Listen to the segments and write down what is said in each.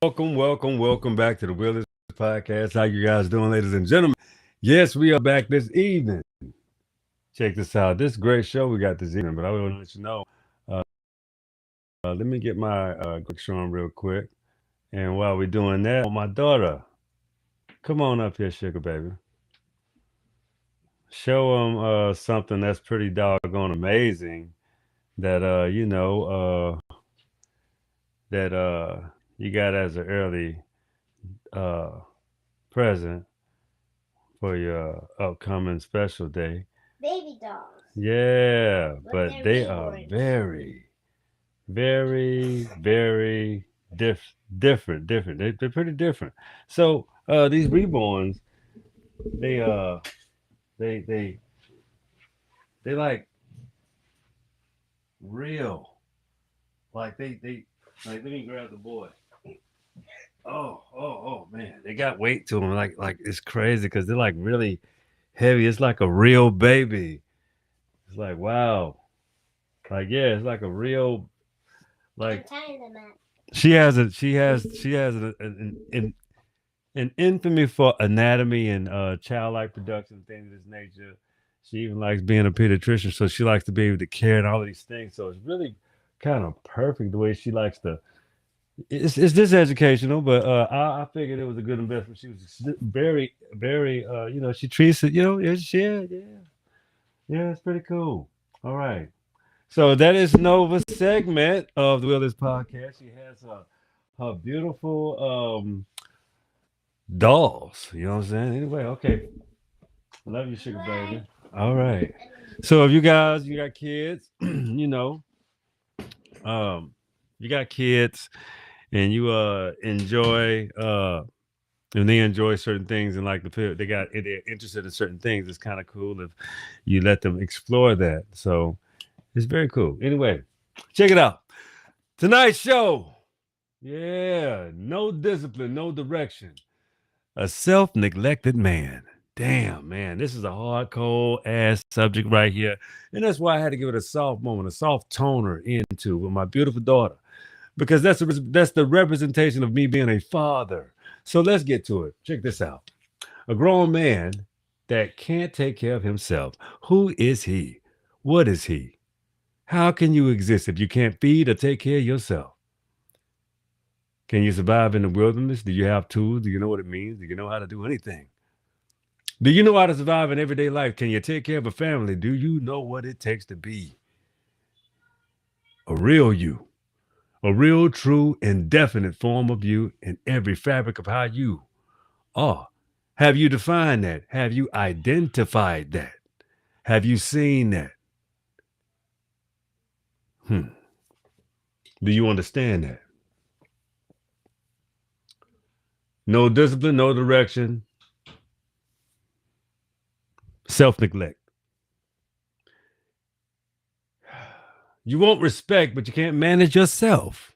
Welcome back to the Willis Podcast. How you guys doing, ladies and gentlemen? Yes, we are back this evening. Check this out. This great show we got this evening, but I want to let you know. Let me get my show on real quick. And while we're doing that, my daughter, come on up here, sugar baby. Show them something that's pretty doggone amazing. That that you got as an early uh present for your upcoming special day. Baby dolls. Yeah, But but they're they are reborns. very different. They're pretty different. So these reborns, they uh they they they like real. Like they like let me grab the boy. Oh man, they got weight to them. Like it's crazy because they're like really heavy. It's like a real baby. It's like wow. Like yeah, it's like a real I'm like tying them up. she has an infamy for anatomy and childlike production things of this nature. She even likes being a pediatrician, so she likes to be able to carry and all of these things. So it's really kind of perfect the way she likes to. It's just educational, but I figured it was a good investment. She was very she treats it yeah, it's pretty cool. All right. So that is Nova's segment of the Wilderness Podcast. She has her beautiful dolls. You know what I'm saying? Anyway, okay. Love you, sugar baby. All right. So if you got kids, um, you got kids and you enjoy and they enjoy certain things and like they're interested in certain things, it's kind of cool if you let them explore that. So it's very cool. Anyway, check it out. Tonight's show. Yeah, no discipline, no direction. A self neglected man. Damn, man, this is a hard, cold ass subject right here. And that's why I had to give it a soft moment, a soft toner into with my beautiful daughter. Because that's the representation of me being a father. So let's get to it. Check this out. A grown man that can't take care of himself. Who is he? What is he? How can you exist if you can't feed or take care of yourself? Can you survive in the wilderness? Do you have tools? Do you know what it means? Do you know how to do anything? Do you know how to survive in everyday life? Can you take care of a family? Do you know what it takes to be a real you? A real, true, indefinite form of you in every fabric of how you are. Have you defined that? Have you identified that? Have you seen that? Hmm. Do you understand that? No discipline, no direction, self neglect. You want respect, but you can't manage yourself.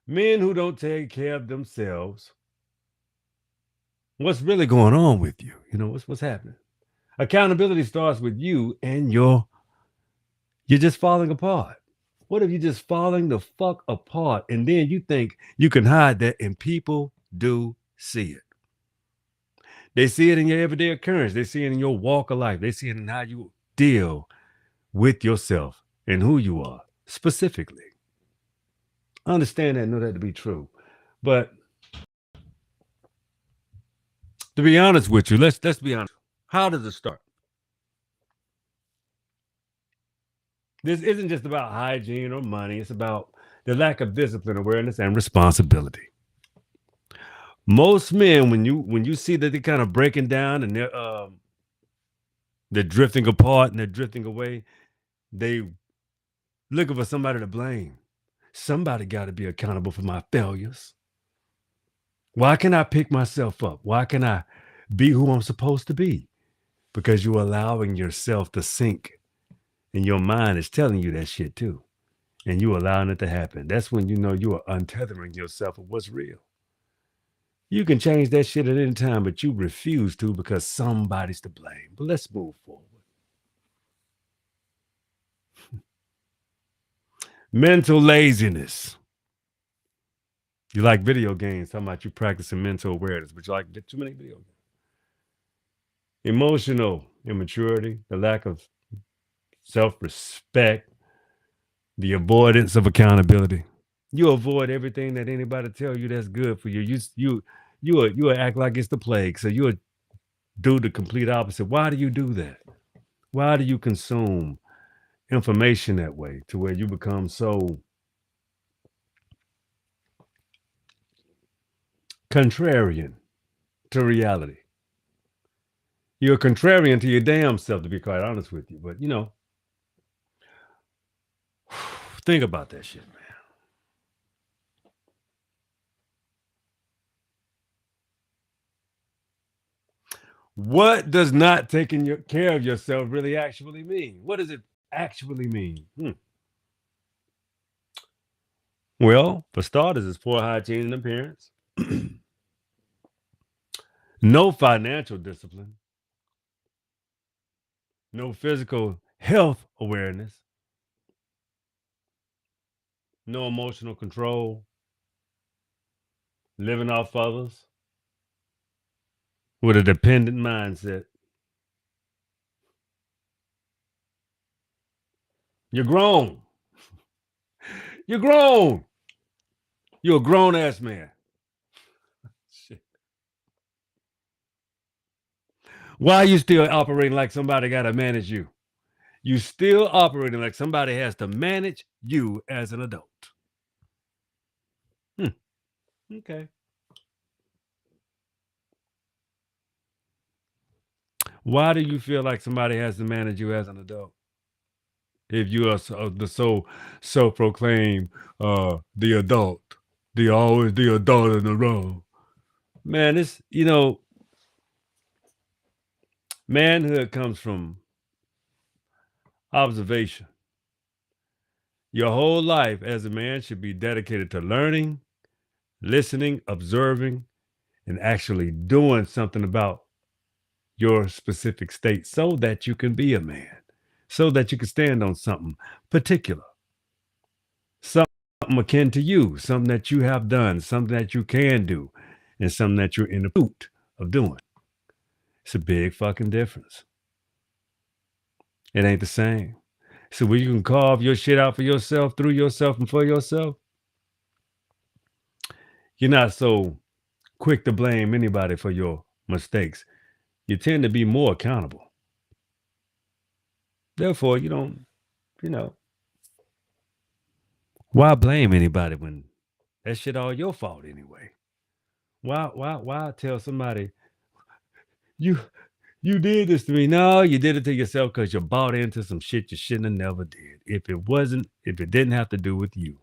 Men who don't take care of themselves. What's really going on with you? You know, what's happening? Accountability starts with you and you're just falling apart. What if you're just falling the fuck apart and then you think you can hide that and people do see it? They see it in your everyday occurrence. They see it in your walk of life. They see it in how you deal with yourself and who you are specifically. I understand that and know that to be true. But to be honest with you, let's be honest. How does it start? This isn't just about hygiene or money. It's about the lack of discipline, awareness, and responsibility. Most men, when you see that they're kind of breaking down and they're drifting apart and they're drifting away, they looking for somebody to blame. Somebody got to be accountable for my failures. Why can I pick myself up? Why can I be who I'm supposed to be? Because you're allowing yourself to sink, and your mind is telling you that shit too, and you allowing it to happen. That's when you know you are untethering yourself of what's real. You can change that shit at any time, but you refuse to because somebody's to blame. But let's move forward. Mental laziness. You like video games, talking about you practicing mental awareness, but you like too many video games. Emotional immaturity, the lack of self-respect, the avoidance of accountability. You avoid everything that anybody tell you that's good for you. You will act like it's the plague. So you will do the complete opposite. Why do you do that? Why do you consume information that way to where you become so contrarian to reality? You're a contrarian to your damn self, to be quite honest with you. But think about that shit, man. What does not taking care of yourself really actually mean? What does it actually mean? Well, for starters, it's poor hygiene and appearance, no financial discipline, no physical health awareness, no emotional control, living off others with a dependent mindset. You're grown. You're grown. You're a grown ass man. Shit. Why are you still operating like somebody got to manage you? You still operating like somebody has to manage you as an adult. Okay. Why do you feel like somebody has to manage you as an adult? If you are the so self-proclaimed the adult, always the adult in the room. Man, it's manhood comes from observation. Your whole life as a man should be dedicated to learning, listening, observing, and actually doing something about your specific state so that you can be a man, so that you can stand on something particular, something akin to you, something that you have done, something that you can do, and something that you're in the pursuit of doing. It's a big fucking difference. It ain't the same. So when you can carve your shit out for yourself, through yourself, and for yourself, you're not so quick to blame anybody for your mistakes. You tend to be more accountable. Therefore, you don't, why blame anybody when that shit all your fault anyway? Why tell somebody you did this to me? No, you did it to yourself because you bought into some shit you shouldn't have never did. If it didn't have to do with you,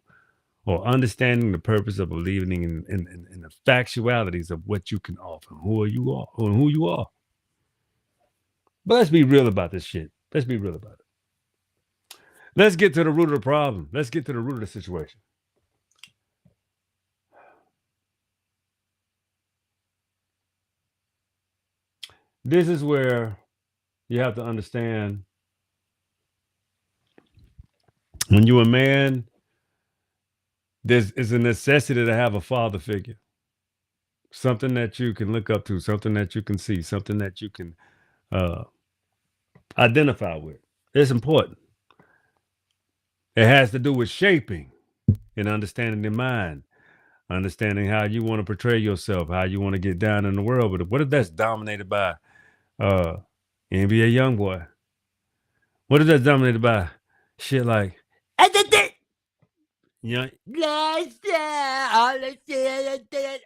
or understanding the purpose of believing in the factualities of what you can offer, who you are. But let's be real about this shit. Let's be real about it. Let's get to the root of the problem. Let's get to the root of the situation. This is where you have to understand, when you're a man, is a necessity to have a father figure, something that you can look up to, something that you can see, something that you can identify with. It's important. It has to do with shaping and understanding the mind, understanding how you want to portray yourself, how you want to get down in the world. But what if that's dominated by NBA Youngboy? What if that's dominated by shit like,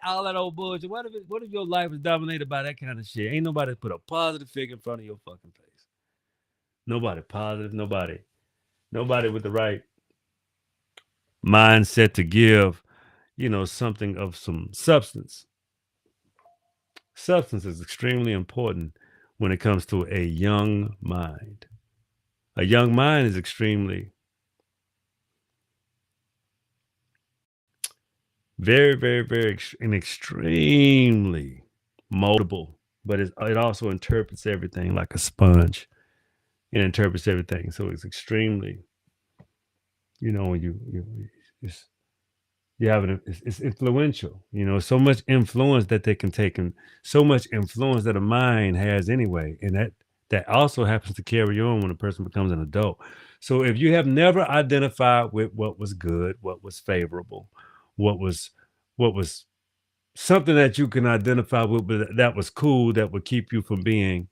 all that old bullshit? What if your life is dominated by that kind of shit? Ain't nobody put a positive figure in front of your fucking face. Nobody positive, nobody with the right mindset to give, something of some substance. Substance is extremely important when it comes to a young mind. A young mind is extremely, very, very, very, extremely moldable, but it also interprets everything like a sponge. It interprets everything. So it's extremely, when You have it's influential, so much influence that they can take, and so much influence that a mind has anyway, and that also happens to carry on when a person becomes an adult. So if you have never identified with what was good, what was favorable, what was what was something that you can identify with, but that was cool, that would keep you from being,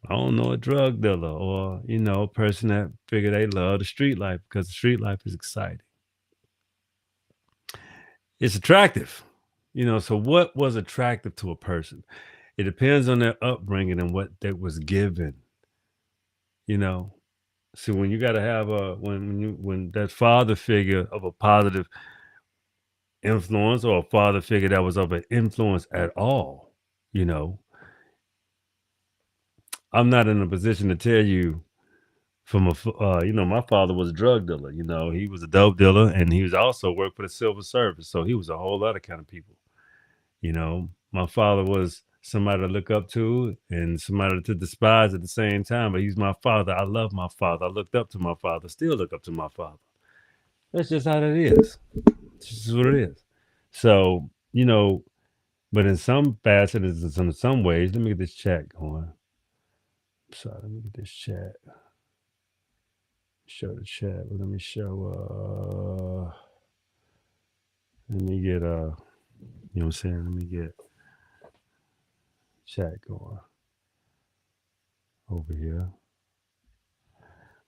I don't know, a drug dealer, or a person that figure they love the street life because the street life is exciting. It's attractive. So what was attractive to a person? It depends on their upbringing and what they was given, you know. So when you gotta have a when that father figure of a positive influence, or a father figure that was of an influence at all, you know, I'm not in a position to tell you my father was a drug dealer, he was a dope dealer, and he was also worked for the civil service. So he was a whole other kind of people. My father was somebody to look up to and somebody to despise at the same time, but he's my father. I love my father. I looked up to my father, still look up to my father. That's just how it is. It's just what it is. So, but in some facets, in some ways, let me get this chat going. Sorry, let me get this chat. Show the chat, but let me show let me get what I'm saying? Let me get chat going over here.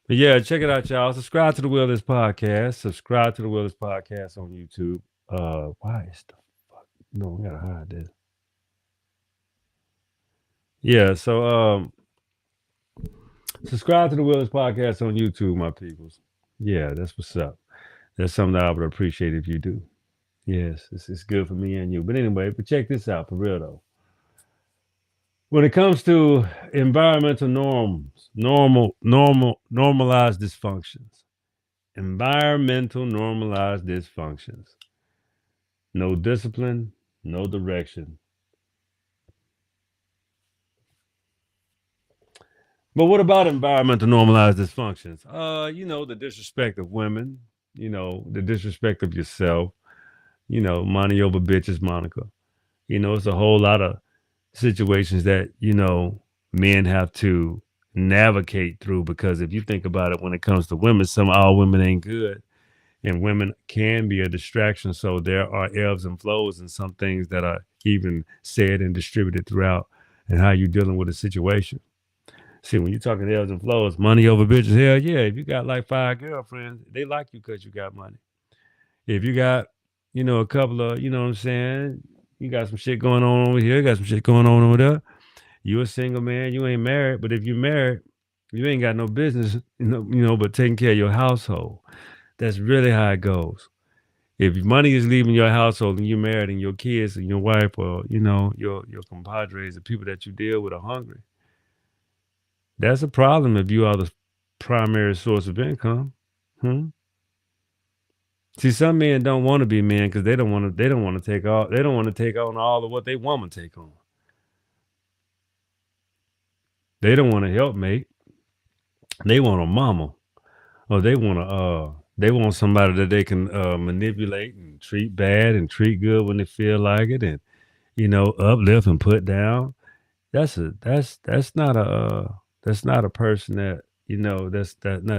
But yeah, check it out, y'all. Subscribe to the Wilderness Podcast. Subscribe to the Wilderness Podcast on YouTube. Why is the fuck? No, we gotta hide this. Yeah, so subscribe to the Wilderness Podcast on YouTube, my peoples. Yeah, that's what's up. That's something that I would appreciate if you do. Yes, it's good for me and you. But anyway, but check this out for real though. When it comes to environmental norms, normalized dysfunctions, environmental normalized dysfunctions, no discipline, no direction. But what about environmental normalized dysfunctions? The disrespect of women, the disrespect of yourself, money over bitches, Monica. It's a whole lot of situations that, men have to navigate through, because if you think about it, when it comes to women, all women ain't good, and women can be a distraction. So there are ebbs and flows and some things that are even said and distributed throughout, and how you dealing with a situation. See, when you're talking ebbs and flows, money over bitches, hell yeah. If you got like 5 girlfriends, they like you because you got money. If you got, a couple of, you know what I'm saying, you got some shit going on over here, got some shit going on over there. You a single man, you ain't married, but if you're married, you ain't got no business, but taking care of your household. That's really how it goes. If money is leaving your household and you're married and your kids and your wife, or your compadres, the people that you deal with, are hungry, that's a problem if you are the primary source of income. See, some men don't want to be men because they don't want to. They don't want to take all. They don't want to take on all of what they woman take on. They don't want a helpmate. They want a mama, or they want somebody that they can manipulate and treat bad and treat good when they feel like it, and uplift and put down. That's not a person that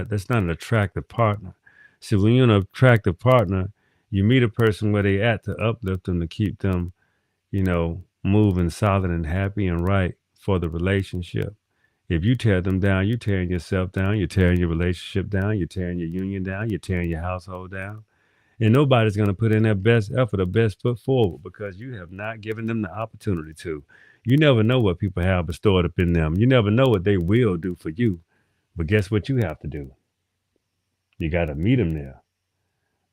that's not an attractive partner. See, when you're an attractive partner, you meet a person where they at to uplift them, to keep them, moving solid and happy and right for the relationship. If you tear them down, you're tearing yourself down, you're tearing your relationship down, you're tearing your union down, you're tearing your household down. And nobody's going to put in their best effort or best foot forward because you have not given them the opportunity to. You never know what people have stored up in them. You never know what they will do for you. But guess what you have to do? You got to meet them there.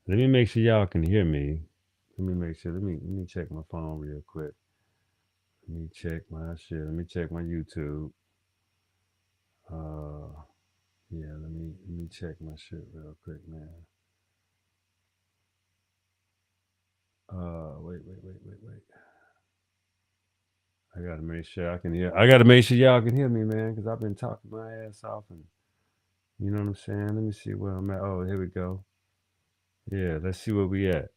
Let me make sure y'all can hear me. Let me make sure. Let me check my phone real quick. Let me check my shit. Let me check my YouTube. Yeah, let me check my shit real quick, man. Wait. I gotta make sure I can hear. I gotta make sure y'all can hear me, man, because I've been talking my ass off, and you know what I'm saying. Let me see where I'm at. Oh, here we go. Yeah, let's see where we at.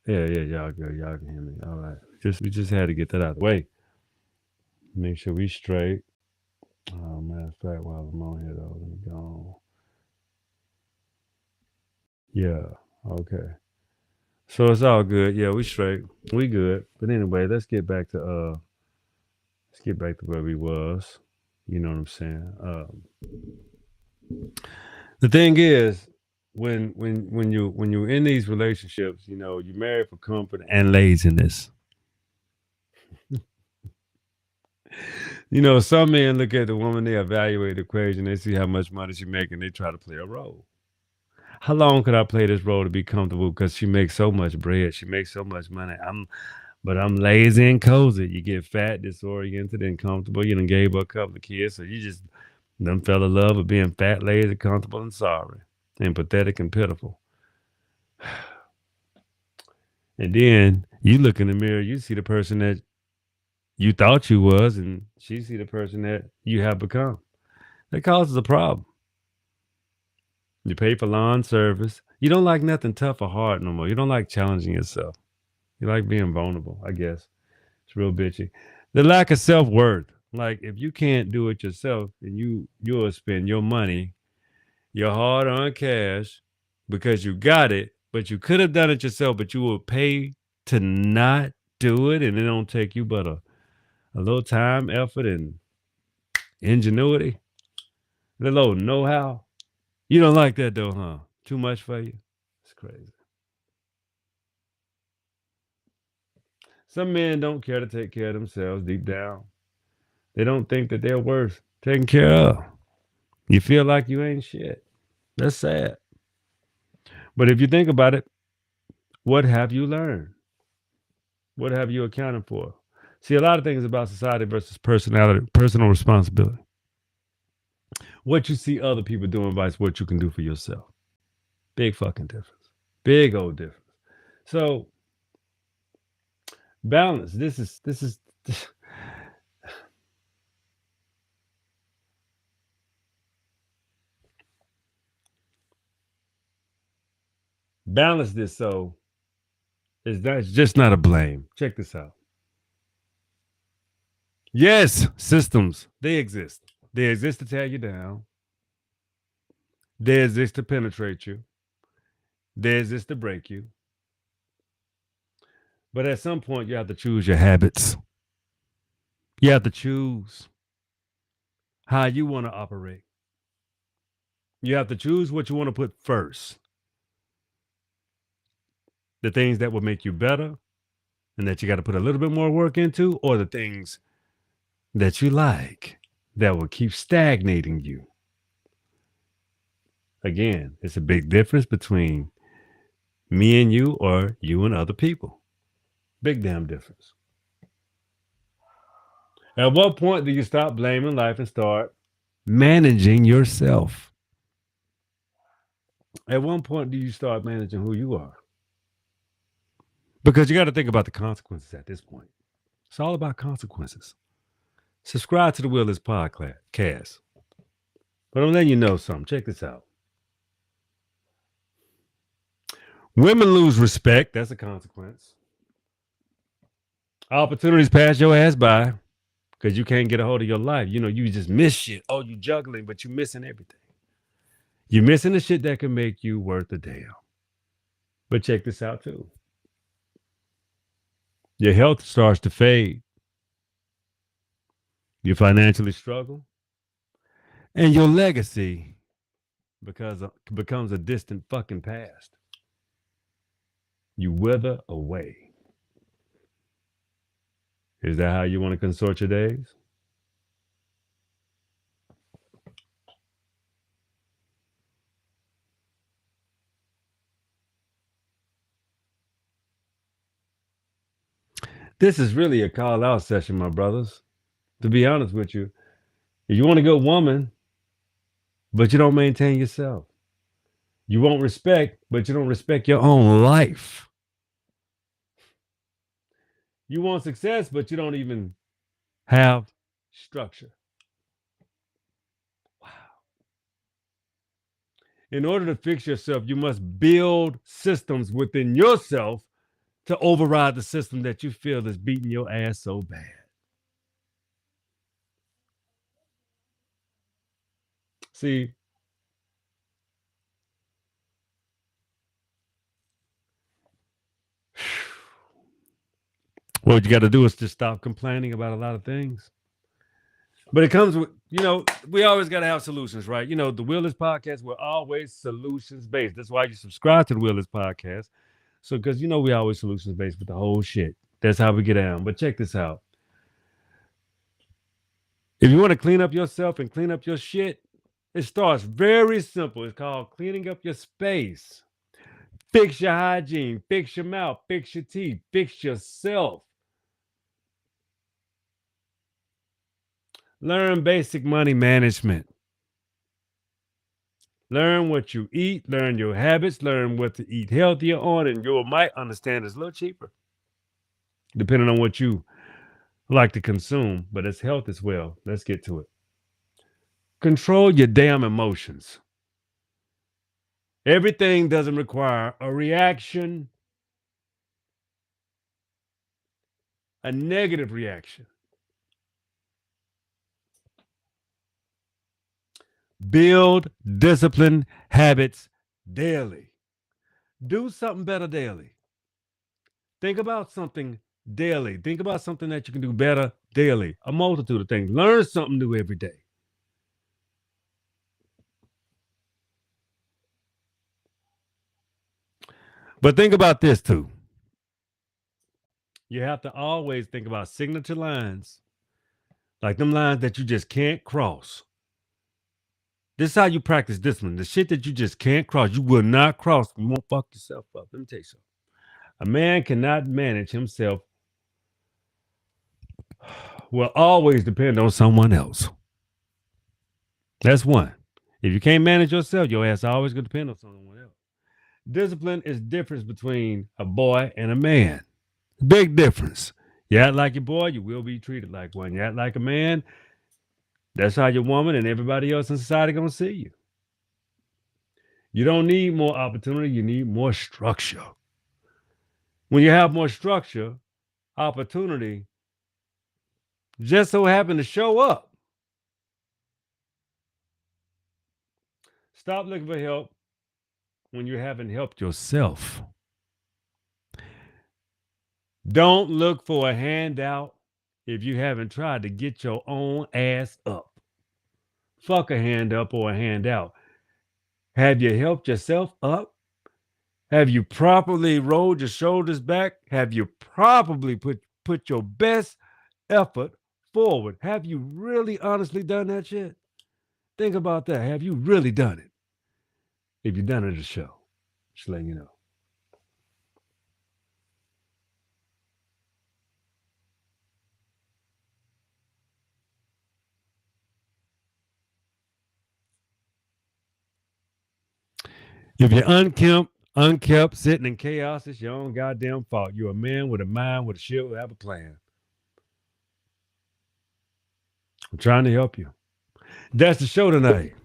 Yeah, y'all good. Y'all can hear me. All right. We just had to get that out of the way. Make sure we straight. Matter of fact, while I'm on here though, let me go. Yeah. Okay. So it's all good. Yeah, we straight. We good. But anyway, let's get back to where we was. You know what I'm saying? The thing is, when you're in these relationships, you know, you marry for comfort and laziness. You know, some men look at the woman, they evaluate the equation, they see how much money she making, they try to play a role. How long could I play this role to be comfortable? Because she makes so much bread, she makes so much money. But I'm lazy and cozy. You get fat, disoriented, and comfortable. You done gave her a couple of kids, so you just done fell in love with being fat, lazy, comfortable, and sorry, and pathetic and pitiful. And then you look in the mirror, you see the person that you thought you was, and she see the person that you have become. That causes a problem. You pay for lawn service. You don't like nothing tough or hard no more. You don't like challenging yourself. You like being vulnerable, I guess. It's real bitchy. The lack of self-worth. Like if you can't do it yourself and you'll spend your money, your hard-earned cash, because you got it, but you could have done it yourself, but you will pay to not do it, and it don't take you but a little time, effort, and ingenuity, a little know-how. You don't like that though, huh? Too much for you? It's crazy. Some men don't care to take care of themselves deep down. They don't think that they're worth taking care of. You feel like you ain't shit. That's sad. But if you think about it, what have you learned? What have you accounted for? See, a lot of things about society versus personality, personal responsibility. What you see other people doing versus what you can do for yourself. Big fucking difference. Big old difference. So balance. This is balance this so it's just not a blame. Check this out. Yes, systems, they exist. They exist to tear you down. They exist to penetrate you. They exist to break you. But at some point, you have to choose your habits. You have to choose how you want to operate. You have to choose what you want to put first. The things that will make you better and that you got to put a little bit more work into, or the things that you like that will keep stagnating you. Again, it's a big difference between me and you or you and other people. Big damn difference. At what point do you stop blaming life and start managing yourself? At one point do you start managing who you are? Because you got to think about the consequences at this point. It's all about consequences. Subscribe to the Will Is Podcast. But I'm letting you know something. Check this out. Women lose respect. That's a consequence. Opportunities pass your ass by because you can't get a hold of your life. You know, you just miss shit. Oh, you juggling, but you missing everything. You're missing the shit that can make you worth a damn. But check this out too. Your health starts to fade. You financially struggle. And your legacy becomes a distant fucking past. You wither away. Is that how you want to consort your days? This is really a call out session, my brothers. To be honest with you, if you want a good woman, but you don't maintain yourself, you want respect, but you don't respect your own life. You want success, but you don't even have structure. Wow. In order to fix yourself, you must build systems within yourself to override the system that you feel is beating your ass so bad. See, what you got to do is just stop complaining about a lot of things. But it comes with, we always got to have solutions, right? The Willis Podcast, we're always solutions based. That's why you subscribe to the Willis Podcast. So, because we always solutions based with the whole shit. That's how we get down. But check this out. If you want to clean up yourself and clean up your shit, it starts very simple. It's called cleaning up your space. Fix your hygiene, fix your mouth, fix your teeth, fix yourself. Learn basic money management. Learn what you eat, learn your habits, learn what to eat healthier on, and you might understand it's a little cheaper, depending on what you like to consume, but it's health as well. Let's get to it. Control your damn emotions. Everything doesn't require a reaction, a negative reaction. Build discipline habits daily. Do something better daily. Think about something daily. Think about something that you can do better daily. A multitude of things. Learn something new every day. But think about this too. You have to always think about signature lines, like them lines that you just can't cross. This is how you practice discipline. The shit that you just can't cross, you will not cross. You won't fuck yourself up. Let me tell you something. A man cannot manage himself, will always depend on someone else. That's one. If you can't manage yourself, your ass always going to depend on someone else. Discipline is difference between a boy and a man. Big difference. You act like your boy, you will be treated like one. You act like a man, that's how your woman and everybody else in society going to see you. You don't need more opportunity. You need more structure. When you have more structure, opportunity just so happen to show up. Stop looking for help when you haven't helped yourself. Don't look for a handout if you haven't tried to get your own ass up. Fuck a hand up or a handout. Have you helped yourself up? Have you properly rolled your shoulders back? Have you properly put your best effort forward? Have you really honestly done that shit? Think about that. Have you really done it? If you've done it, to show. Just letting you know. If you're unkept, sitting in chaos, it's your own goddamn fault. You're a man with a mind, with a shit, who have a plan. I'm trying to help you. That's the show tonight.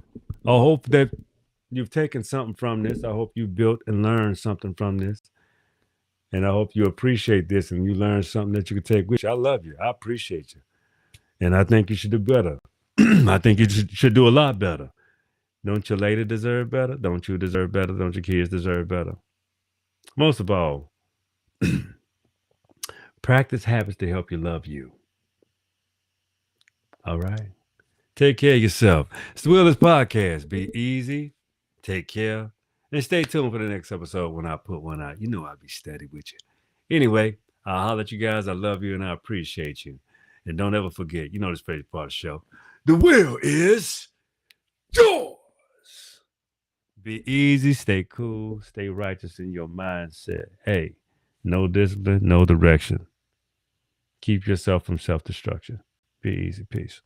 I hope that you've taken something from this. I hope you built and learned something from this. And I hope you appreciate this and you learn something that you can take with you. I love you. I appreciate you. And I think you should do better. I think you should do a lot better. Don't your lady deserve better? Don't you deserve better? Don't your kids deserve better? Most of all, practice habits to help you love you. All right? Take care of yourself. It's the Willis Podcast. Be easy. Take care. And stay tuned for the next episode when I put one out. You know I'll be steady with you. Anyway, I'll holler at you guys. I love you and I appreciate you. And don't ever forget, this favorite part of the show. The will is yours. Be easy, stay cool, stay righteous in your mindset. Hey, no discipline, no direction. Keep yourself from self-destruction. Be easy. Peace.